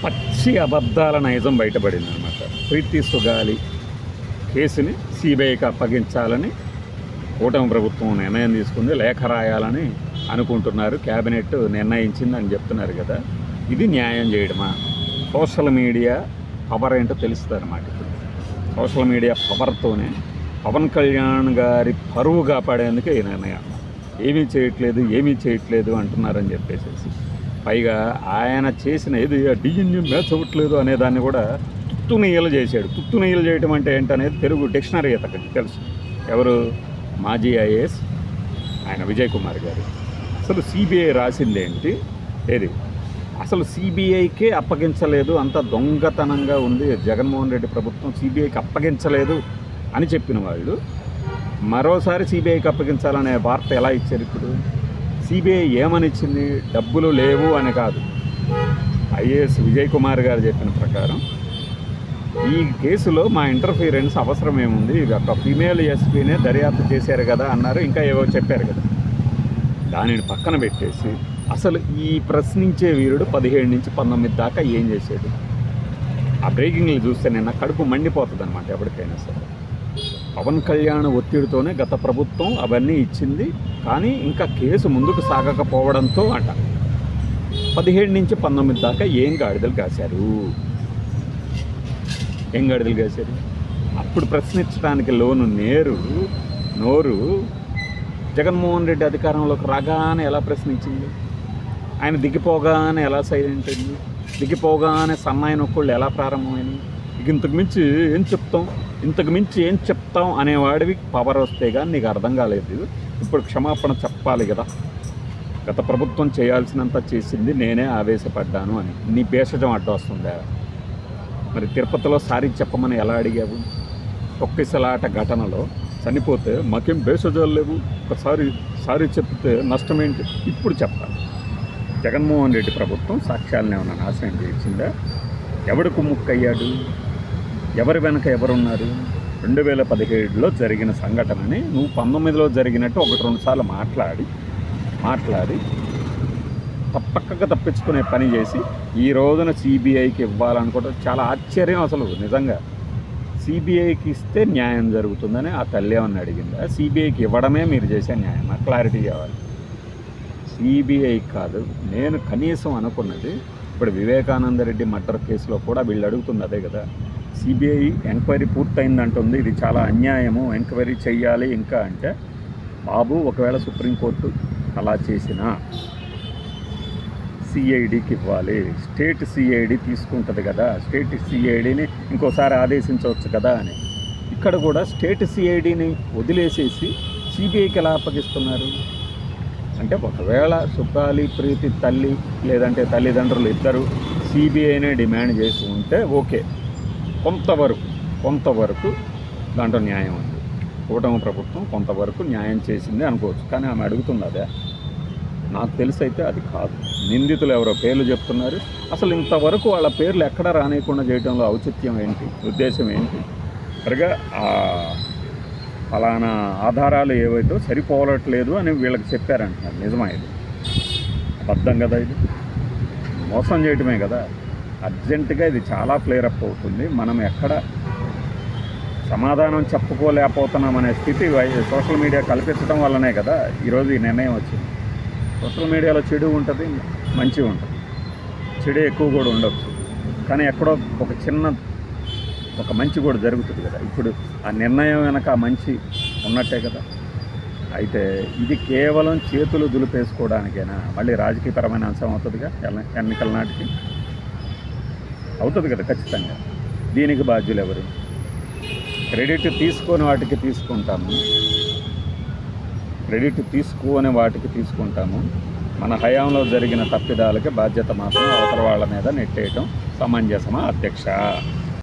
పచ్చి అబద్ధాల నైజం బయటపడింది అనమాట. ప్రీతి సుగాలి కేసుని సిబిఐకి అప్పగించాలని కూటమి ప్రభుత్వం నిర్ణయం తీసుకుంది, లేఖ రాయాలని అనుకుంటున్నారు, క్యాబినెట్ నిర్ణయించిందని చెప్తున్నారు కదా. ఇది న్యాయం చేయడమా? సోషల్ మీడియా పవర్ ఏంటో తెలుస్తుంది అన్నమాట. ఇప్పుడు సోషల్ మీడియా పవర్తోనే పవన్ కళ్యాణ్ గారి పరువు కాపాడేందుకే ఈ నిర్ణయం. ఏమీ చేయట్లేదు అంటున్నారని చెప్పేసి, పైగా ఆయన చేసిన ఏది డిఎన్ఏ మ్యాచ్ అవ్వట్లేదు అనేదాన్ని కూడా తుత్తునీయలు చేశాడు. తుత్తునీయలు చేయడం అంటే ఏంటనేది తెలుగు డిక్షనరీ అతనికి తెలుసు. ఎవరు? మాజీ ఐఏఎస్ ఆయన విజయ్ కుమార్ గారు. అసలు సిబిఐ రాసిందేంటి? ఏది అసలు సిబిఐకే అప్పగించలేదు, అంత దొంగతనంగా ఉంది జగన్మోహన్ రెడ్డి ప్రభుత్వం, సిబిఐకి అప్పగించలేదు అని చెప్పిన వాళ్ళు మరోసారి సిబిఐకి అప్పగించాలనే వార్త ఎలా ఇచ్చారు? ఇప్పుడు సిబిఐ ఏమని ఇచ్చింది? డబ్బులు లేవు అని కాదు. ఐఏఎస్ విజయ్ కుమార్ గారు చెప్పిన ప్రకారం ఈ కేసులో మా ఇంటర్ఫీరెన్స్ అవసరం ఏముంది, ఒక ఫీమేల్ ఎస్పీనే దర్యాప్తు చేశారు కదా అన్నారు, ఇంకా ఏవో చెప్పారు కదా. దానిని పక్కన పెట్టేసి అసలు ఈ ప్రశ్నించే వీరుడు 17 నుంచి 19 దాకా ఏం చేశాడు? ఆ బ్రేకింగ్లు చూస్తే నిన్న కడుపు మండిపోతుంది అనమాట ఎవరికైనా సరే. పవన్ కళ్యాణ్ ఒత్తిడితోనే గత ప్రభుత్వం అవన్నీ ఇచ్చింది, కానీ ఇంకా కేసు ముందుకు సాగకపోవడంతో 17 నుంచి 19 దాకా ఏం గాడిదలు కాశారు? అప్పుడు ప్రశ్నించడానికి నోరు జగన్మోహన్ రెడ్డి అధికారంలోకి రాగానే ఎలా ప్రశ్నించింది? ఆయన దిగిపోగానే ఎలా సైలెంట్ అయింది? దిగిపోగానే సన్నాయి నొక్కుళ్ళు ఎలా ప్రారంభమైంది? ఇంతకు మించి ఏం చెప్తాం అనేవాడివి పవర్ వస్తే కానీ నీకు అర్థం కాలేదు. ఇప్పుడు క్షమాపణ చెప్పాలి కదా. గత ప్రభుత్వం చేయాల్సినంత చేసింది, నేనే ఆవేశపడ్డాను అని. నీ భేషజం అడ్డు వస్తుందా? మరి తిరుపతిలో సారీ చెప్పమని ఎలా అడిగావు? తొక్కిసలాట ఘటనలో చనిపోతే మాకేం భేషజాలు లేవు, ఒకసారి సారీ చెప్తే నష్టమేంటి? ఇప్పుడు చెప్పాలి. జగన్మోహన్ రెడ్డి ప్రభుత్వం సాక్ష్యాలను ఏమైనా నాశనం చేయించిందా? ఎవడికి ముక్కయ్యాడు? ఎవరి వెనక ఎవరున్నారు? 2017లో జరిగిన సంఘటనని నువ్వు 19లో జరిగినట్టు 1-2 సార్లు మాట్లాడి పక్కగా తప్పించుకునే పని చేసి ఈ రోజున సిబిఐకి ఇవ్వాలనుకోవడం చాలా ఆశ్చర్యం. అసలు నిజంగా సిబిఐకి ఇస్తే న్యాయం జరుగుతుందని ఆ తల్లి ఏమన్నా అడిగిందా? సిబిఐకి ఇవ్వడమే మీరు చేసే న్యాయం? నాకు క్లారిటీ కావాలి. సిబిఐ కాదు. నేను కనీసం అనుకున్నది ఇప్పుడు వివేకానంద రెడ్డి మర్డర్ కేసులో కూడా వీళ్ళు అడుగుతుంది అదే కదా. సిబిఐ ఎంక్వైరీ పూర్తయిందంటుంది, ఇది చాలా అన్యాయము, ఎంక్వైరీ చెయ్యాలి ఇంకా అంటే, బాబు ఒకవేళ సుప్రీంకోర్టు అలా చేసినా సిఐడికి ఇవ్వాలి. స్టేట్ సిఐడి తీసుకుంటుంది కదా, స్టేట్ సిఐడిని ఇంకోసారి ఆదేశించవచ్చు కదా అని. ఇక్కడ కూడా స్టేట్ సిఐడిని వదిలేసేసి సిబిఐకి ఎలా అప్పగిస్తున్నారు అంటే, ఒకవేళ సుగాలి ప్రీతి తల్లి లేదంటే తల్లిదండ్రులు ఇద్దరు సిబిఐనే డిమాండ్ చేసి ఉంటే ఓకే, కొంతవరకు దాంట్లో న్యాయం ఉంది. కూటమి ప్రభుత్వం కొంతవరకు న్యాయం చేసింది అనుకోవచ్చు. కానీ ఆమె అడుగుతుంది అదే. నాకు తెలిసి అయితే అది కాదు. నిందితులు ఎవరో పేర్లు చెప్తున్నారు. అసలు ఇంతవరకు వాళ్ళ పేర్లు ఎక్కడ రానియకుండా చేయడంలో ఔచిత్యం ఏంటి, ఉద్దేశం ఏంటి? సరిగా ఫలానా ఆధారాలు ఏవైతే సరిపోవట్లేదు అని వీళ్ళకి చెప్పారంటున్నారు. నిజమా? ఇది అబద్ధం కదా, ఇది మోసం చేయటమే కదా. అర్జెంటుగా ఇది చాలా ఫ్లేరప్ అవుతుంది. మనం ఎక్కడ సమాధానం చెప్పుకోలేకపోతున్నామనే స్థితి సోషల్ మీడియా కల్పించడం వల్లనే కదా ఈరోజు ఈ నిర్ణయం వచ్చింది. సోషల్ మీడియాలో చెడు ఉంటుంది, మంచి ఉంటుంది. చెడు ఎక్కువ కూడా ఉండవచ్చు, కానీ ఎక్కడో ఒక మంచి కూడా జరుగుతుంది కదా. ఇప్పుడు ఆ నిర్ణయం వెనక ఆ మంచి ఉన్నట్టే కదా. అయితే ఇది కేవలం చేతులు దులిపేసుకోవడానికైనా మళ్ళీ రాజకీయపరమైన అంశం అవుతుందిగా ఎన్నికల నాటికి అవుతుంది కదా ఖచ్చితంగా. దీనికి బాధ్యులు ఎవరు? క్రెడిట్ తీసుకొని వాటికి తీసుకుంటాము. మన హయాంలో జరిగిన తప్పిదాలకి బాధ్యత మాత్రం అవతల వాళ్ళ మీద నెట్టేయటం సమంజసమా అధ్యక్ష?